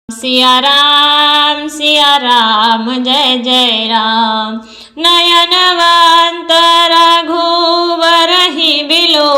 सिया राम जय जय राम। नयनवंत रघुवर ही बिलो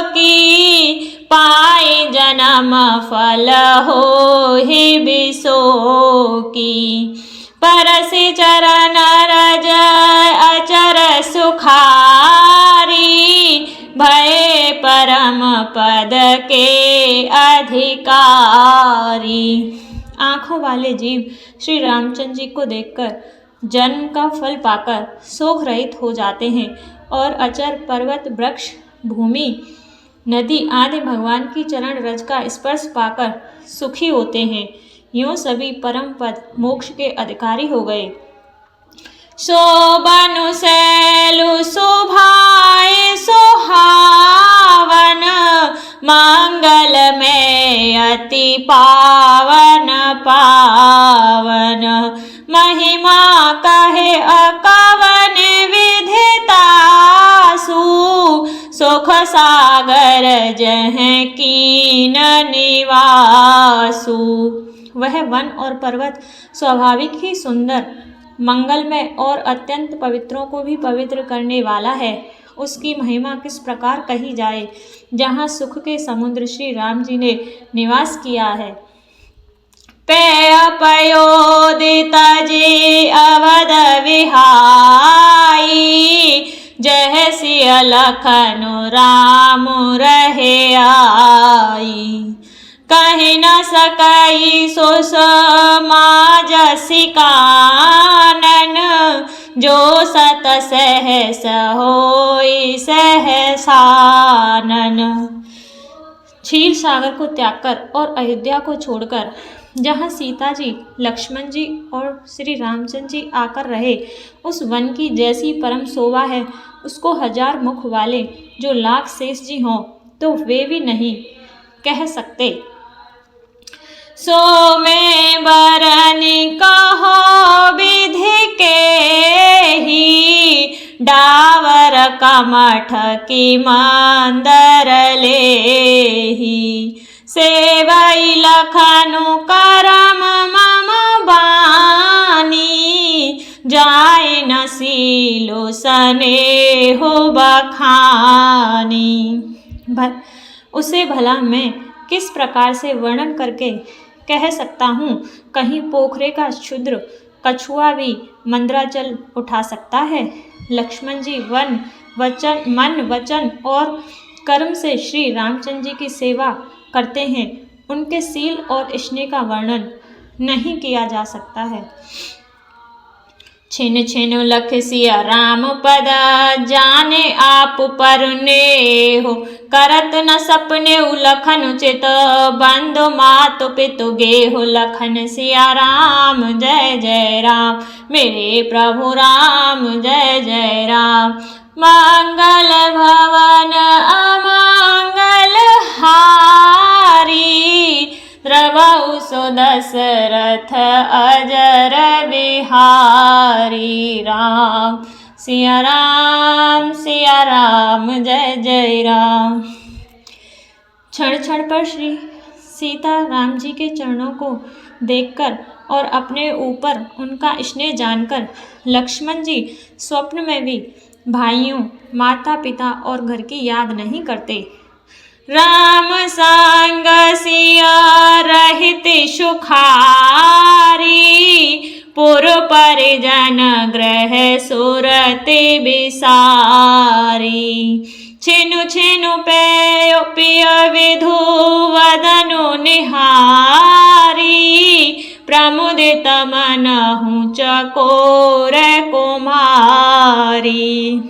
की, पाए जन्म फल हो ही बिसो की। परसि चरण रज अचर सुखारी, भय परम पद के अधिकारी। आँखों वाले जीव श्री रामचंद्र जी को देखकर जन्म का फल पाकर शोक रहित हो जाते हैं और अचर पर्वत वृक्ष भूमि नदी आदि भगवान की चरण रज का स्पर्श पाकर सुखी होते हैं। यूँ सभी परम पद मोक्ष के अधिकारी हो गए। शोभनु शैलु शोभाए सुहावन, मंगल में अति पावन पावन। महिमा कहे अकवन विधितासु, सुख सागर जह कीन निवासु। वह वन और पर्वत स्वाभाविक ही सुंदर, मंगलमय और अत्यंत पवित्रों को भी पवित्र करने वाला है। उसकी महिमा किस प्रकार कही जाए। जहाँ सुख के समुद्र श्री राम जी ने निवास किया है। पेय पयोदित जी अवध विहाई, जय सिय लखनु राम रहे आई। कहि न सकई सो समाज सिकानन, जो सत सहस होई सहसानन। क्षीर सागर को त्याग कर और अयोध्या को छोड़कर जहाँ सीता जी, लक्ष्मण जी और श्री रामचंद्र जी आकर रहे, उस वन की जैसी परम शोभा है, उसको हजार मुख वाले जो लाख शेष जी हों तो वे भी नहीं कह सकते। सो में बरनी कहो विधि के ही, डावर कमठ की मंदर लेही। सेवई लखनु करम मम बानी, जाय न सीलो स्नेहो बखानी। उसे भला मैं किस प्रकार से वर्णन करके कह सकता हूँ। कहीं पोखरे का क्षुद्र कछुआ भी मंद्राचल उठा सकता है। लक्ष्मण जी मन वचन और कर्म से श्री रामचंद्र जी की सेवा करते हैं। उनके सील और स्नेह का वर्णन नहीं किया जा सकता है। छिन छिन लख सिया राम पद, जाने आप पर नेहो। करत न सपने लखन चित, बंधु मातु पितु गेहो। लखन सिया राम जय जय राम, मेरे प्रभु राम जय जय राम। मंगल भवन अमंगल हारी, द्रवहु सो दशरथ अजर बिहारी। राम सिया राम जय जय राम। क्षण क्षण पर श्री सीता राम जी के चरणों को देखकर और अपने ऊपर उनका स्नेह जानकर लक्ष्मण जी स्वप्न में भी भाइयों, माता पिता और घर की याद नहीं करते। राम संग सिया रहित सुखारी, पुर परिजन ग्रह सुरति बिसारी। छिनु छिनु पिय विधु वदनु निहारी, प्रमुदित मनहु चकोर कुमारी।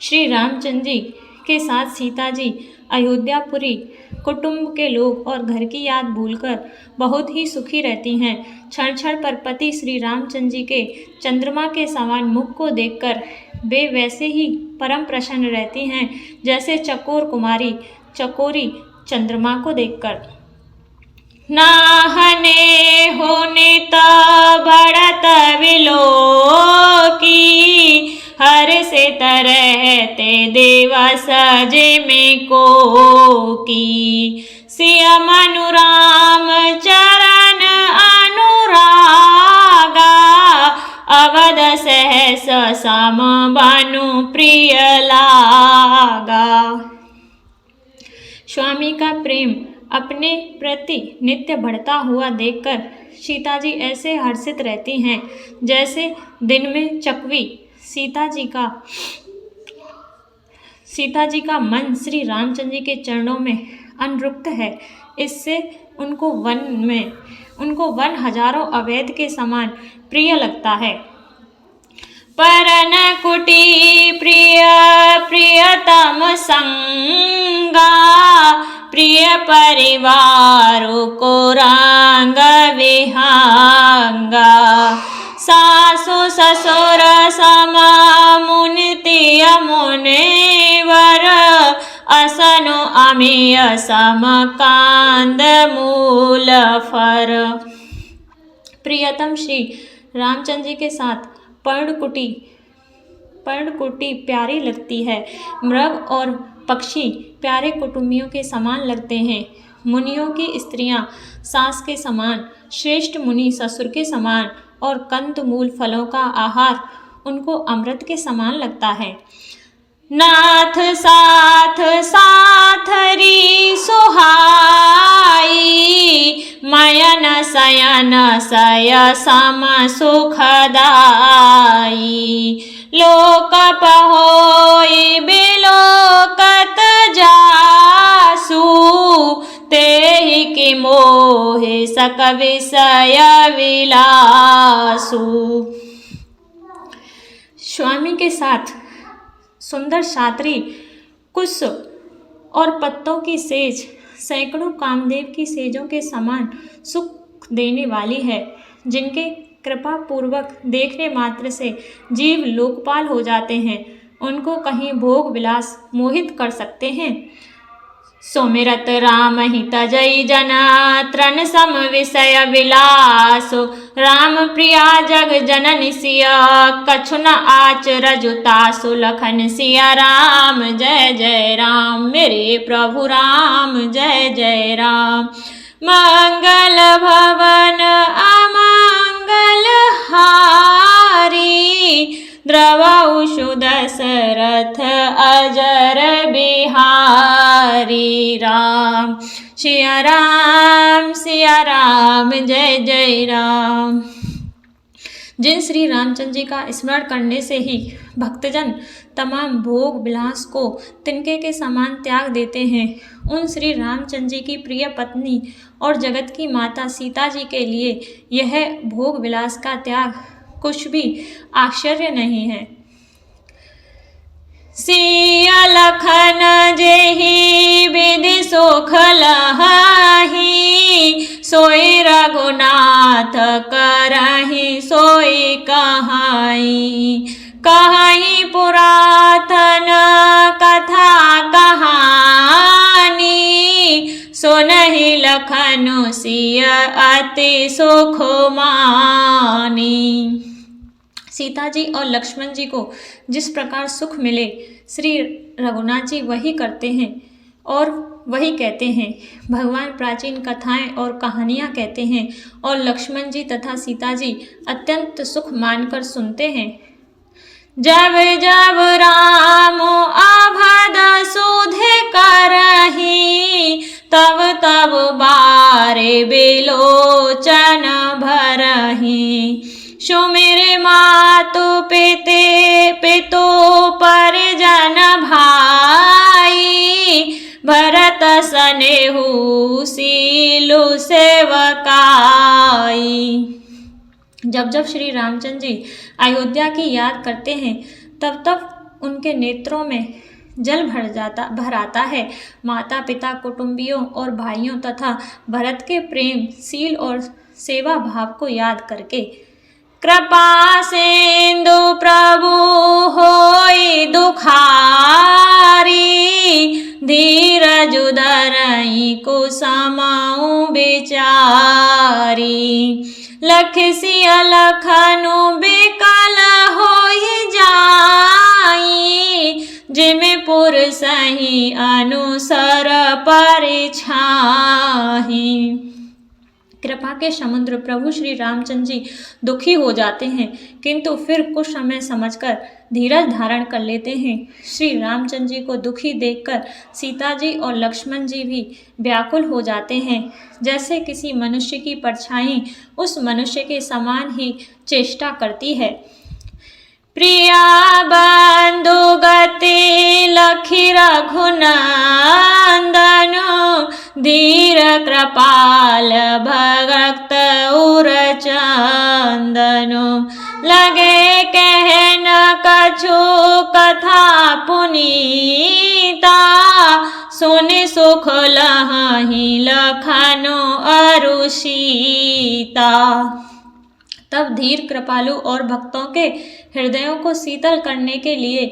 श्री रामचंद्र जी के साथ सीता जी अयोध्यापुरी कुटुंब के लोग और घर की याद भूलकर बहुत ही सुखी रहती हैं। क्षण क्षण पर पति श्री रामचंद्र जी के चंद्रमा के समान मुख को देखकर वे वैसे ही परम प्रसन्न रहती हैं जैसे चकोर कुमारी चकोरी चंद्रमा को देखकर। नाहने होने बढ़त विलो की, हर से तरहते देवा सजे में को की। सिया मनु राम सम बनु प्रिय लागा। स्वामी का प्रेम अपने प्रति नित्य बढ़ता हुआ देखकर सीता जी ऐसे हर्षित रहती हैं जैसे दिन में चकवी। सीता जी का मन श्री रामचंद्र जी के चरणों में अनुरक्त है। इससे उनको वन हजारों अवैध के समान प्रिय लगता है। परन कुटी प्रियतम संगा, प्रिय परिवार को रंग विहंगा। सासु ससुर सम मुनितिय मुनिवर, असनु अमीय सम कांद मूल फर। प्रियतम श्री रामचंद्र जी के साथ पर्णकुटी प्यारी लगती है। मृग और पक्षी प्यारे कुटुंबियों के समान लगते हैं। मुनियों की स्त्रियां सास के समान, श्रेष्ठ मुनि ससुर के समान और कंद मूल फलों का आहार उनको अमृत के समान लगता है। नाथ साथ साथरी सुहाई, मयन सयन सय सम सुखदाई। लोक पहोई बिलोकत जासु, तेहि की मोहे सक विषय विलासु। स्वामी के साथ सुंदर छात्री कुश और पत्तों की सेज सैकड़ों कामदेव की सेजों के समान सुख देने वाली है, जिनके कृपा पूर्वक देखने मात्र से जीव लोकपाल हो जाते हैं। उनको कहीं भोग विलास मोहित कर सकते हैं। सोमिरत राम हित जय जना, तृण सम विषय विलासो। राम प्रिया जग जननि सिया, कछु न आचर जुतासु। लखन सिया राम जय जय राम, मेरे प्रभु राम जय जय राम। मंगल भवन अमंगल हारी, द्रवऊ दशरथ अजर बिहारी। राम सिया राम जय जय राम। जिन श्री रामचंद्र जी का स्मरण करने से ही भक्तजन तमाम भोग विलास को तिनके के समान त्याग देते हैं, उन श्री रामचंद्र जी की प्रिय पत्नी और जगत की माता सीता जी के लिए यह भोग विलास का त्याग कुछ भी आश्चर्य नहीं है। सिया लखन जेहि विधि सुख लहाहि, सोई रघुनाथ करहि सोई कहाई। कहाई पुरातन कथा कहानी, सुनहि लखन सिया अति सुख मानी। सीता जी और लक्ष्मण जी को जिस प्रकार सुख मिले, श्री रघुनाथ जी वही करते हैं और वही कहते हैं। भगवान प्राचीन कथाएं और कहानियां कहते हैं और लक्ष्मण जी तथा सीता जी अत्यंत सुख मानकर सुनते हैं। जब जब राम अभद सुधे करहि, तब तब बारे बिलोचन भरहि। सुमिर मातु पितु परिजन भाई, भरत सनेहु सीलु सेवकाई। जब जब श्री रामचंद्र जी अयोध्या की याद करते हैं, तब तब उनके नेत्रों में जल भर आता है। माता पिता, कुटुंबियों और भाइयों तथा भरत के प्रेम, शील और सेवा भाव को याद करके। कृपा सिंधु प्रभु होई दुखारी, धीरज धरई कुसुमऊ बिचारी। लख सिया लखनु बिकल होई जाई, जिमि पुरसहि अनुसर परिछाहि। कृपा के समुद्र प्रभु श्री रामचंद्र जी दुखी हो जाते हैं, किंतु फिर कुछ समय समझकर धीरज धारण कर लेते हैं। श्री रामचंद्र जी को दुखी देखकर सीता जी और लक्ष्मण जी भी व्याकुल हो जाते हैं। जैसे किसी मनुष्य की परछाई उस मनुष्य के समान ही चेष्टा करती है। प्रिया बंधु गति लखी रघुनंदनु धीर कृपाल भक्त उर चंदनु लगे कहन कछु कथा पुनीता सुन सुख लहि लखनु अरु सीता। तब धीर कृपालु और भक्तों के हृदयों को शीतल करने के लिए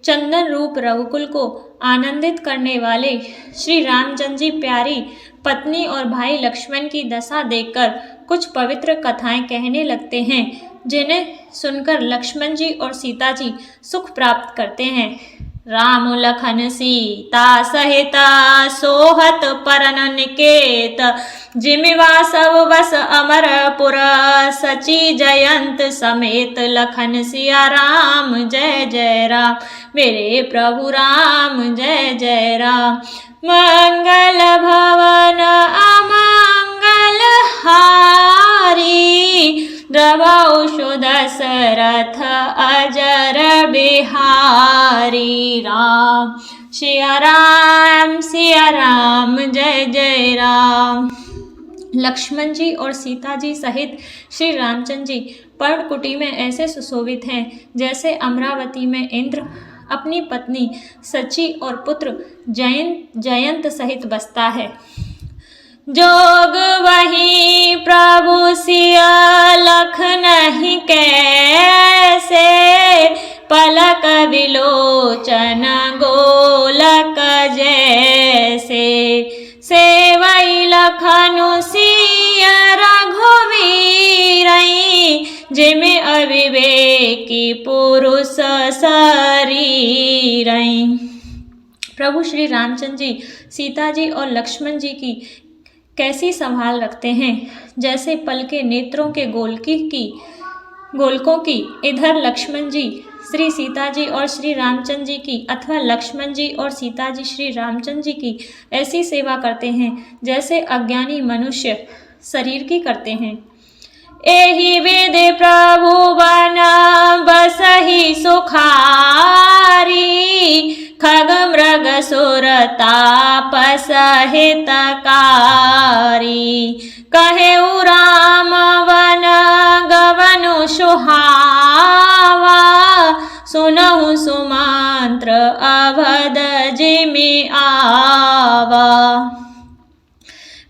चंदन रूप रघुकुल को आनंदित करने वाले श्री रामचंद्र जी प्यारी पत्नी और भाई लक्ष्मण की दशा देखकर कुछ पवित्र कथाएं कहने लगते हैं, जिन्हें सुनकर लक्ष्मण जी और सीता जी सुख प्राप्त करते हैं। राम लखन सीता सहित सोहत परन निकेत जिमिवा सब बस अमरपुर सची जयंत समेत लखन सिया राम जय जय राम मेरे प्रभु राम जय जय राम। मंगल भवन अमंगल हारी द्रवौ दशरथ अजर बिहारी राम सिया राम जय जय राम। लक्ष्मण जी और सीता जी सहित श्री रामचंद्र जी पर्णकुटी में ऐसे सुशोभित हैं जैसे अमरावती में इंद्र अपनी पत्नी सची और पुत्र जयंत सहित बसता है। जोग वही प्रभु सिया लख नहीं कैसे पलक विलोचन गोलक जैसे सेवई लखनु सिया रघुवीरई जिमे अविवेकी पुरुष शरीरई। प्रभु श्री रामचंद्र जी सीता जी और लक्ष्मण जी की कैसी संभाल रखते हैं, जैसे पल के नेत्रों के गोलकों की। इधर लक्ष्मण जी श्री सीता जी और श्री रामचंद्र जी की अथवा लक्ष्मण जी और सीता जी श्री रामचंद्र जी की ऐसी सेवा करते हैं जैसे अज्ञानी मनुष्य शरीर की करते हैं। एहि वेद प्रभु बन बसहि सुखारी खग मृग सुर तापस हितकारी कहे राम वन गवनु सुहावा सुनहु सुमंत्र अवध जिमि आवा।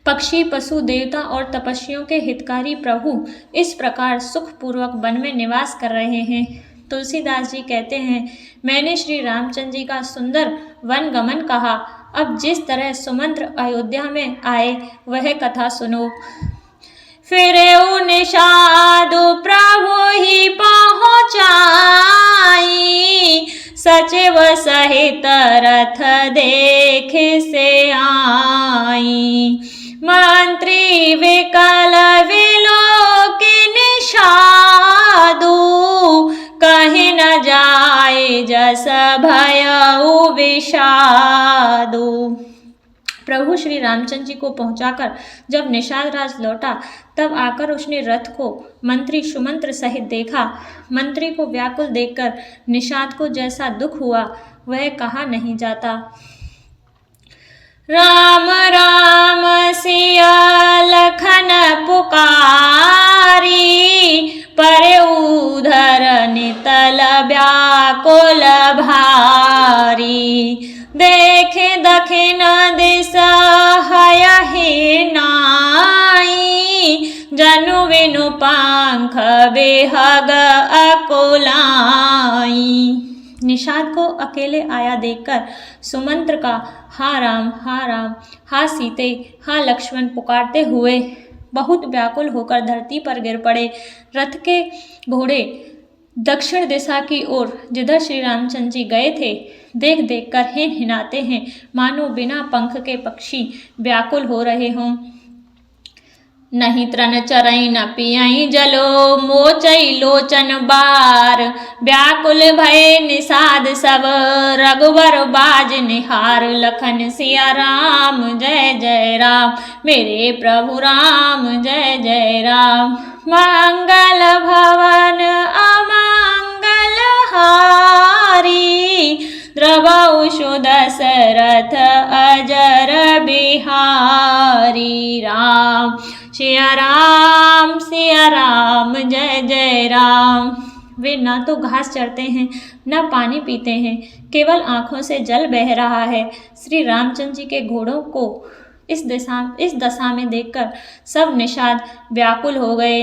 पक्षी पशु देवता और तपस्वियों के हितकारी प्रभु इस प्रकार सुखपूर्वक वन में निवास कर रहे हैं। तुलसीदास जी कहते हैं, मैंने श्री रामचंद्र जी का सुंदर वन गमन कहा, अब जिस तरह सुमंत्र अयोध्या में आए वह कथा सुनो। फिर निषादु प्रभु ही पहुँचाई सचिव सहित रथ देख से आई मंत्री विकल विलोकी निषादु कहीं न जाए जस भयउ विषादु। प्रभु श्री रामचंद्र जी को पहुंचाकर जब निषाद राज लौटा तब आकर उसने रथ को मंत्री सुमंत्र सहित देखा। मंत्री को व्याकुल देखकर निषाद को जैसा दुख हुआ वह कहा नहीं जाता। राम राम सिया लखन पुकारी परे उधर नितल व्याकुल भारी देखे दक्षिण दिशा हयहि नाई जनु विनु पंख बेहग अकुलाई। निषाद को अकेले आया देखकर सुमंत्र का हा राम हा सीते हा लक्ष्मण पुकारते हुए बहुत व्याकुल होकर धरती पर गिर पड़े। रथ के घोड़े दक्षिण दिशा की ओर जिधर श्री रामचंद्र जी गए थे देख देख कर हिनाते हैं, मानो बिना पंख के पक्षी व्याकुल हो रहे हों। नहीं त्रन चरई न पियई जलो मोचई लोचन बार। व्याकुल भय निषाद सब रघुबर बाज निहार। लखन सिया राम जय जय राम मेरे प्रभु राम जय जय राम। मंगल भवन अमंगल हारी द्रवहु दशरथ अजर बिहारी। राम सिया राम जय जय राम। वे न तो घास चरते हैं न पानी पीते हैं, केवल आंखों से जल बह रहा है। श्री रामचंद्र जी के घोड़ों को इस दशा में देखकर सब निषाद व्याकुल हो गए।